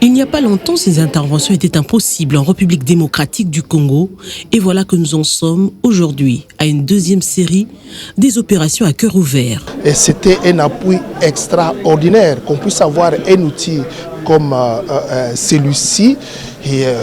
Il n'y a pas longtemps, ces interventions étaient impossibles en République démocratique du Congo. Et voilà que nous en sommes aujourd'hui à une deuxième série des opérations à cœur ouvert. Et c'était un appui extraordinaire qu'on puisse avoir un outil comme celui-ci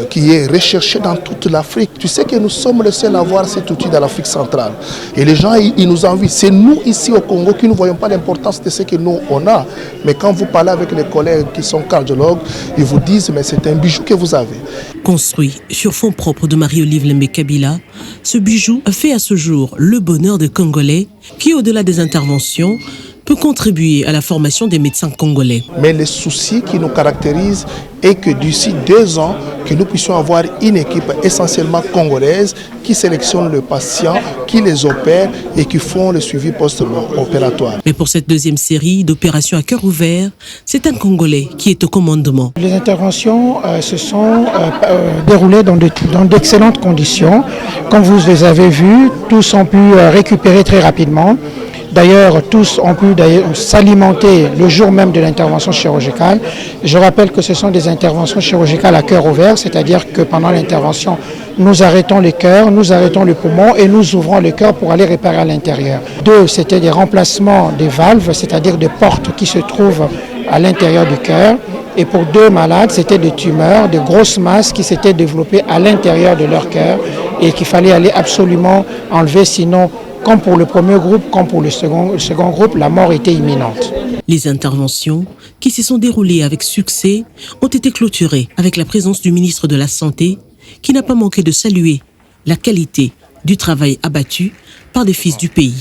qui est recherché dans toute l'Afrique. Tu sais que nous sommes les seuls à avoir cet outil dans l'Afrique centrale. Et les gens, ils nous envient. C'est nous ici au Congo qui ne voyons pas l'importance de ce que nous, on a. Mais quand vous parlez avec les collègues qui sont cardiologues, ils vous disent, mais c'est un bijou que vous avez. Construit sur fonds propres de Marie-Olive Lembe-Kabila, ce bijou fait à ce jour le bonheur des Congolais qui, au-delà des interventions, peut contribuer à la formation des médecins congolais. Mais le souci qui nous caractérise est que d'ici 2 ans, que nous puissions avoir une équipe essentiellement congolaise qui sélectionne le patient, qui les opère et qui font le suivi post-opératoire. Mais pour cette deuxième série d'opérations à cœur ouvert, c'est un Congolais qui est au commandement. Les interventions se sont déroulées dans d'excellentes conditions. Comme vous les avez vus, tous ont pu récupérer très rapidement. D'ailleurs, tous ont pu s'alimenter le jour même de l'intervention chirurgicale. Je rappelle que ce sont des interventions chirurgicales à cœur ouvert, c'est-à-dire que pendant l'intervention, nous arrêtons le cœur, nous arrêtons le poumon et nous ouvrons le cœur pour aller réparer à l'intérieur. 2, c'était des remplacements des valves, c'est-à-dire des portes qui se trouvent à l'intérieur du cœur. Et pour 2 malades, c'était des tumeurs, des grosses masses qui s'étaient développées à l'intérieur de leur cœur et qu'il fallait aller absolument enlever, sinon, comme pour le premier groupe, comme pour le second groupe, la mort était imminente. Les interventions, qui se sont déroulées avec succès, ont été clôturées avec la présence du ministre de la Santé, qui n'a pas manqué de saluer la qualité du travail abattu par des fils du pays.